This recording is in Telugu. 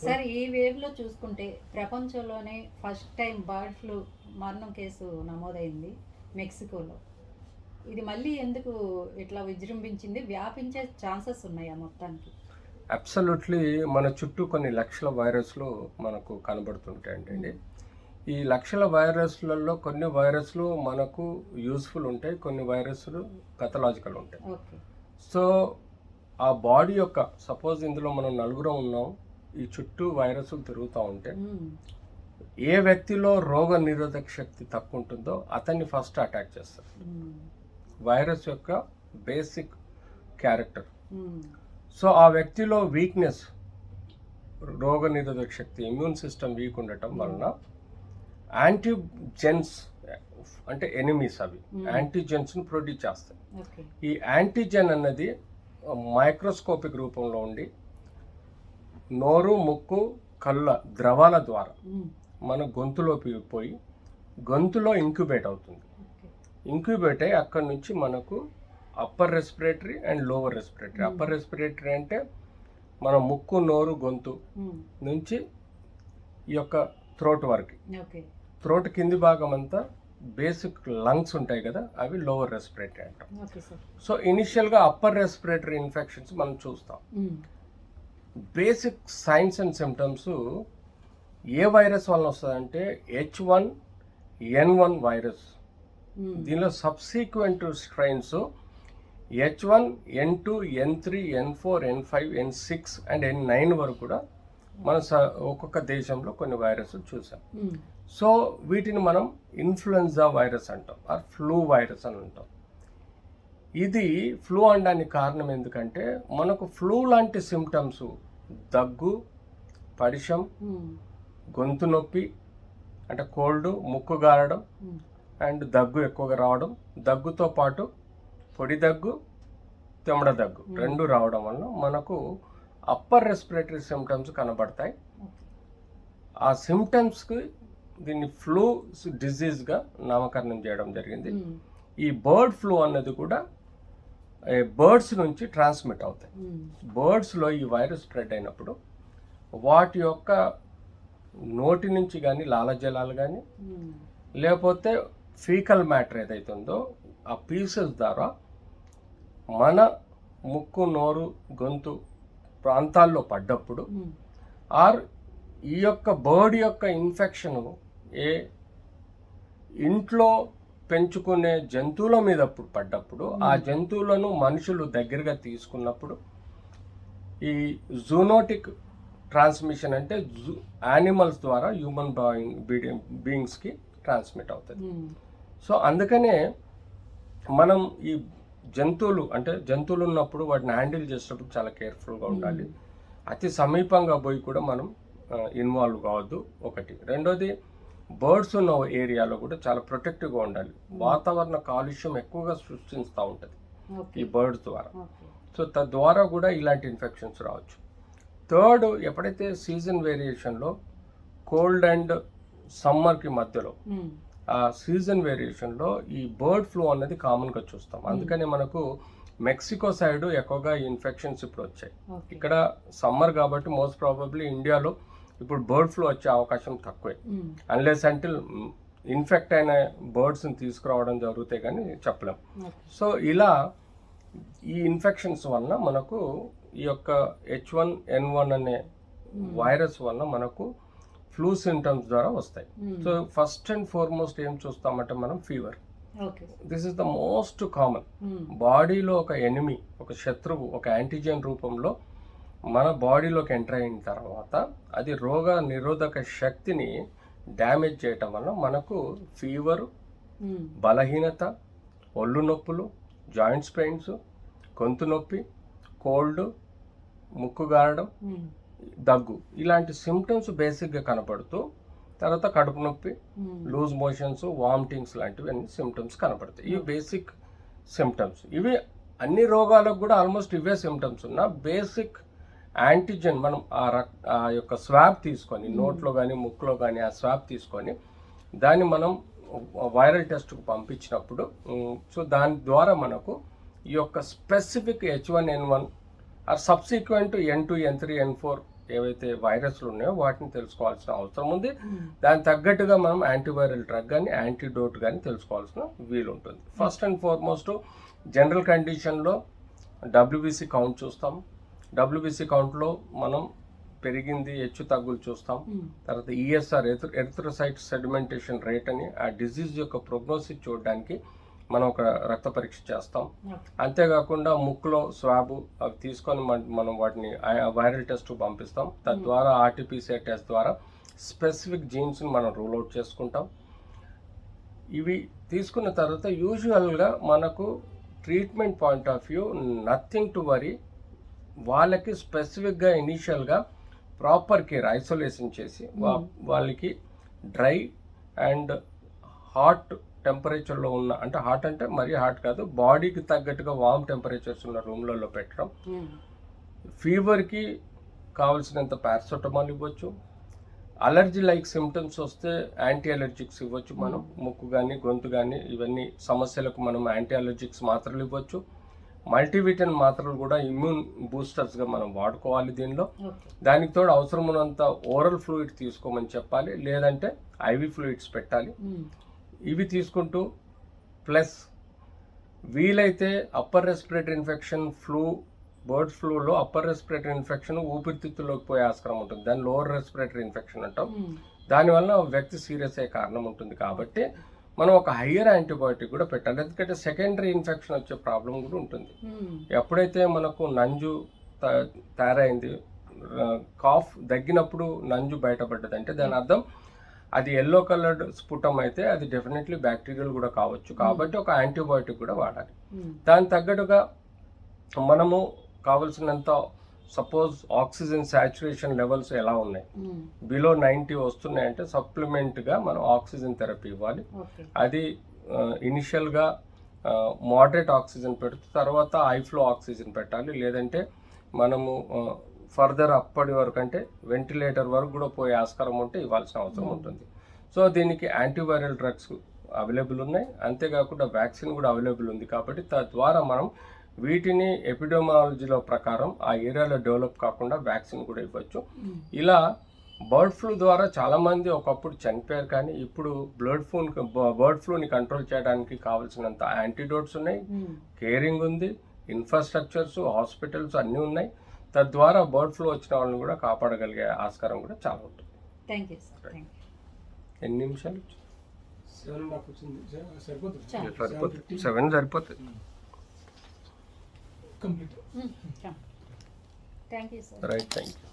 సార్ ఈ వేవ్లో చూసుకుంటే ప్రపంచంలోనే ఫస్ట్ టైం బర్డ్ ఫ్లూ మరణం కేసు నమోదైంది మెక్సికోలో. ఇది మళ్ళీ ఎందుకు ఇట్లా విజృంభించింది? వ్యాపించే ఛాన్సెస్ ఉన్నాయా మొత్తానికి? అబ్సల్యూట్లీ మన చుట్టూ కొన్ని లక్షల వైరస్లు మనకు కనబడుతుంటాయండి. ఈ లక్షల వైరస్లలో కొన్ని వైరస్లు మనకు యూస్ఫుల్ ఉంటాయి, కొన్ని వైరస్లు పెథలాజికల్ ఉంటాయి. సో ఆ బాడీ యొక్క సపోజ్ ఇందులో మనం నలుగురం ఉన్నాం, ఈ చుట్టూ వైరస్లు తిరుగుతూ ఉంటే ఏ వ్యక్తిలో రోగ నిరోధక శక్తి తక్కువ ఉంటుందో అతన్ని ఫస్ట్ అటాక్ చేస్తారు. వైరస్ యొక్క బేసిక్ క్యారెక్టర్. సో ఆ వ్యక్తిలో వీక్నెస్, రోగ నిరోధక శక్తి, ఇమ్యూన్ సిస్టమ్ వీక్ ఉండటం వలన యాంటీజెన్స్ అంటే ఎనిమీస్, అవి యాంటీజెన్స్ను ప్రొడ్యూస్ చేస్తాయి. ఈ యాంటీజెన్ అన్నది మైక్రోస్కోపిక్ రూపంలో ఉండి నోరు, ముక్కు, కళ్ళ ద్రవాల ద్వారా మన గొంతులోకి పోయి గొంతులో ఇంక్యుబేట్ అవుతుంది. ఇంక్యుబేట్ అయ్యి అక్కడి నుంచి మనకు upper respiratory and lower respiratory. Upper respiratory అంటే మన ముక్కు, నోరు, గొంతు నుంచి ఈ యొక్క థ్రోట్ వరకు. థ్రోట్ కింది భాగం అంతా బేసిక్ లంగ్స్ ఉంటాయి కదా, అవి లోవర్ రెస్పిరేటరీ అంటాం. సో ఇనిషియల్గా అప్పర్ రెస్పిరేటరీ ఇన్ఫెక్షన్స్ మనం చూస్తాం. Basic science and symptoms A virus వలన వస్తుందంటే H1N1 వైరస్. దీనిలో subsequent strains H1N2 N3 N4 N5 N6 and N9 వరకు కూడా మన ఒక్కొక్క దేశంలో కొన్ని వైరస్ చూసాం. సో వీటిని మనం ఇన్ఫ్లుయెన్జా వైరస్ అంటాం, ఆర్ ఫ్లూ వైరస్ అని అంటాం. ఇది ఫ్లూ అనడానికి కారణం ఎందుకంటే మనకు ఫ్లూ లాంటి సిమ్టమ్స్ దగ్గు, పడిశం, గొంతు నొప్పి అంటే కోల్డ్, ముక్కు గారడం అండ్ దగ్గు ఎక్కువగా రావడం, దగ్గుతో పాటు పొడి దగ్గు, తెమ్మడ దగ్గు రెండు రావడం వల్ల మనకు అప్పర్ రెస్పిరేటరీ సిమ్టమ్స్ కనబడతాయి. ఆ సిమ్టమ్స్కి దీన్ని ఫ్లూ డిజీజ్గా నామకరణం చేయడం జరిగింది. ఈ బర్డ్ ఫ్లూ అన్నది కూడా బర్డ్స్ నుంచి ట్రాన్స్మిట్ అవుతాయి. బర్డ్స్లో ఈ వైరస్ స్ప్రెడ్ అయినప్పుడు వాటి యొక్క నోటి నుంచి కానీ లాలజలాలు కానీ లేకపోతే ఫీకల్ మ్యాటర్ ఏదైతే ఉందో ఆ పీసెస్ ద్వారా మన ముక్కు, నోరు, గొంతు ప్రాంతాల్లో పడ్డప్పుడు ఆర్ ఈ యొక్క బర్డ్ యొక్క ఇన్ఫెక్షన్ ఏ ఇంట్లో పెంచుకునే జంతువుల మీద పడ్డప్పుడు ఆ జంతువులను మనుషులు దగ్గరగా తీసుకున్నప్పుడు ఈ జూనోటిక్ ట్రాన్స్మిషన్ అంటే యానిమల్స్ ద్వారా హ్యూమన్ బీయింగ్స్కి ట్రాన్స్మిట్ అవుతుంది. సో అందుకనే మనం ఈ జంతువులు ఉన్నప్పుడు వాటిని హ్యాండిల్ చేసేటప్పుడు చాలా కేర్ఫుల్గా ఉండాలి. అతి సమీపంగా పోయి కూడా మనం ఇన్వాల్వ్ కావద్దు ఒకటి. రెండోది బర్డ్స్ ఉన్న ఏరియాలో కూడా చాలా ప్రొటెక్టివ్గా ఉండాలి. వాతావరణ కాలుష్యం ఎక్కువగా సృష్టిస్తూ ఉంటుంది ఈ బర్డ్స్ ద్వారా. సో తద్వారా కూడా ఇలాంటి ఇన్ఫెక్షన్స్ రావచ్చు. థర్డ్, ఎప్పుడైతే సీజన్ వేరియేషన్లో కోల్డ్ అండ్ సమ్మర్కి మధ్యలో ఆ సీజన్ వేరియేషన్లో ఈ బర్డ్ ఫ్లూ అన్నది కామన్గా చూస్తాం. అందుకని మనకు మెక్సికో సైడ్ ఎక్కువగా ఇన్ఫెక్షన్స్ ఇప్పుడు వచ్చాయి. ఇక్కడ సమ్మర్ కాబట్టి మోస్ట్ ప్రాబబ్లీ ఇండియాలో ఇప్పుడు బర్డ్ ఫ్లూ వచ్చే అవకాశం తక్కువే, అన్లెస్ అంటిల్ ఇన్ఫెక్ట్ అయిన బర్డ్స్ని తీసుకురావడం జరుగుతాయి కానీ చెప్పలేం. సో ఇలా ఈ ఇన్ఫెక్షన్స్ వలన మనకు ఈ యొక్క H1N1 అనే వైరస్ వలన మనకు ఫ్లూ సింటమ్స్ ద్వారా వస్తాయి. సో ఫస్ట్ అండ్ ఫార్మోస్ట్ ఏం చూస్తామంటే మనం fever. This is the most common. బాడీలో ఒక ఎనిమి, ఒక శత్రువు, ఒక యాంటీజెన్ రూపంలో మన బాడీలోకి ఎంటర్ అయిన తర్వాత అది రోగ నిరోధక శక్తిని డ్యామేజ్ చేయటం వల్ల మనకు ఫీవరు, బలహీనత, ఒళ్ళు నొప్పులు, జాయింట్స్ పెయిన్స్, గొంతు నొప్పి, కోల్డ్, ముక్కు గారడం, దగ్గు ఇలాంటి సిమ్టమ్స్ బేసిక్గా కనపడుతూ తర్వాత కడుపు నొప్పి, లూజ్ మోషన్స్, వామిటింగ్స్ లాంటివి అన్ని సిమ్టమ్స్ కనపడతాయి. ఇవి బేసిక్ సిమ్టమ్స్. ఇవి అన్ని రోగాలకు కూడా ఆల్మోస్ట్ ఇవే సిమ్టమ్స్ ఉన్న బేసిక్ యాంటీజెన్ మనం ఆ యొక్క స్వాబ్ తీసుకొని నోట్లో కానీ ముక్కులో కానీ ఆ స్వాబ్ తీసుకొని దాన్ని మనం వైరల్ టెస్ట్కు పంపించినప్పుడు సో దాని ద్వారా మనకు ఈ యొక్క specific H1N1 are subsequent N2, N3, N4 ఏవైతే వైరస్లు ఉన్నాయో వాటిని తెలుసుకోవాల్సిన అవసరం ఉంది. దానికి తగ్గట్టుగా మనం యాంటీవైరల్ డ్రగ్ కానీ యాంటీడోట్ కానీ తెలుసుకోవాల్సిన వీలు ఉంటుంది. ఫస్ట్ అండ్ ఫార్మోస్ట్ జనరల్ కండిషన్లో WBC కౌంట్ చూస్తాం. WBC కౌంట్లో మనం పెరిగింది హెచ్చు తగ్గులు చూస్తాం. తర్వాత ESR ఎరిథ్రోసైట్ సెడిమెంటేషన్ రేట్ అని ఆ డిజీజ్ యొక్క ప్రోగ్నోసిస్ చూడడానికి మనం ఒక రక్త పరీక్ష చేస్తాం. అంతేకాకుండా ముక్కులో స్వాబ్ అవి తీసుకొని మనం వాటిని వైరల్ టెస్ట్ పంపిస్తాం. తద్వారా RT-PCR టెస్ట్ ద్వారా స్పెసిఫిక్ జీన్స్ని మనం రూల్ అవుట్ చేసుకుంటాం. ఇవి తీసుకున్న తర్వాత యూజువల్గా మనకు treatment point of view nothing to worry. వాళ్ళకి స్పెసిఫిక్గా ఇనీషియల్గా ప్రాపర్ కేర్ ఐసోలేషన్ చేసి వాళ్ళకి డ్రై అండ్ హాట్ టెంపరేచర్లో ఉన్న, అంటే హాట్ అంటే మరీ హాట్ కాదు, బాడీకి తగ్గట్టుగా వామ్ టెంపరేచర్స్ ఉన్న రూమ్లలో పెట్టడం. ఫీవర్కి కావాల్సినంత పారాసెటమాల్ ఇవ్వచ్చు. అలర్జీ లైక్ సిమ్టమ్స్ వస్తే యాంటీ అలర్జిక్స్ ఇవ్వచ్చు. మనం ముక్కు కానీ గొంతు కానీ ఇవన్నీ సమస్యలకు మనం యాంటీ అలర్జిక్స్ మాత్రలు ఇవ్వచ్చు. మల్టీవిటమిన్ మాత్రలు కూడా ఇమ్యూన్ బూస్టర్స్గా మనం వాడుకోవాలి దీనిలో. దానికి తోడు అవసరం ఉన్నంత ఓరల్ ఫ్లూయిడ్ తీసుకోమని చెప్పాలి, లేదంటే IV ఫ్లూయిడ్స్ పెట్టాలి. ఇవి తీసుకుంటూ ప్లస్ వీలైతే అప్పర్ రెస్పిరేటరీ ఇన్ఫెక్షన్ బర్డ్ ఫ్లూలో అప్పర్ రెస్పిరేటరీ ఇన్ఫెక్షన్ ఊపిరితిత్తుల్లోకి పోయే ఆస్కారం ఉంటుంది. దాన్ని లోవర్ రెస్పిరేటరీ ఇన్ఫెక్షన్ అంటాం. దానివల్ల వ్యక్తి సీరియస్ అయ్యే కారణం ఉంటుంది. కాబట్టి మనం ఒక హయ్యర్ యాంటీబయాటిక్ కూడా పెట్టాలి. ఎందుకంటే సెకండరీ ఇన్ఫెక్షన్ వచ్చే ప్రాబ్లం కూడా ఉంటుంది. ఎప్పుడైతే మనకు నంజు తయారైంది, కాఫ్ దగ్గినప్పుడు నంజు బయటపడ్డది అంటే దాని అర్థం అది ఎల్లో కలర్డ్ స్ఫుటం అయితే అది డెఫినెట్లీ బ్యాక్టీరియల్ కూడా కావచ్చు. కాబట్టి ఒక యాంటీబయాటిక్ కూడా వాడాలి. దానికి తగ్గట్టుగా మనము కావలసినంత సపోజ్ ఆక్సిజన్ సాచురేషన్ లెవెల్స్ ఎలా ఉన్నాయి, బిలో 90 వస్తున్నాయంటే సప్లిమెంట్గా మనం ఆక్సిజన్ థెరపీ ఇవ్వాలి. అది ఇనిషియల్గా మోడరేట్ ఆక్సిజన్ పెడుతూ తర్వాత ఐఫ్లో ఆక్సిజన్ పెట్టాలి. లేదంటే మనము ఫర్దర్ అప్పటి వరకు అంటే వెంటిలేటర్ వరకు కూడా పోయే ఆస్కారం ఉంటే ఇవ్వాల్సిన అవసరం ఉంటుంది. సో దీనికి యాంటీవైరల్ డ్రగ్స్ అవైలబుల్ ఉన్నాయి. అంతేకాకుండా వ్యాక్సిన్ కూడా అవైలబుల్ ఉంది. కాబట్టి తద్వారా మనం వీటిని ఎపిడెమియాలజీలో ప్రకారం ఆ ఏరియాలో డెవలప్ కాకుండా వ్యాక్సిన్ కూడా ఇవ్వచ్చు. ఇలా బర్డ్ ఫ్లూ ద్వారా చాలామంది ఒకప్పుడు చనిపోయారు. కానీ ఇప్పుడు బర్డ్ ఫ్లూని కంట్రోల్ చేయడానికి కావాల్సినంత యాంటీడోట్స్ ఉన్నాయి, కేరింగ్ ఉంది, ఇన్ఫ్రాస్ట్రక్చర్స్, హాస్పిటల్స్ అన్నీ ఉన్నాయి. తద్వారా బర్డ్ ఫ్లూ వచ్చిన వాళ్ళని కూడా కాపాడగలిగే ఆస్కారం కూడా చాలా ఉంటుంది. Thank you sir. ఎన్ని నిమిషాలు? 7 సరిపోతుంది. Thank you, sir. Right, thank you.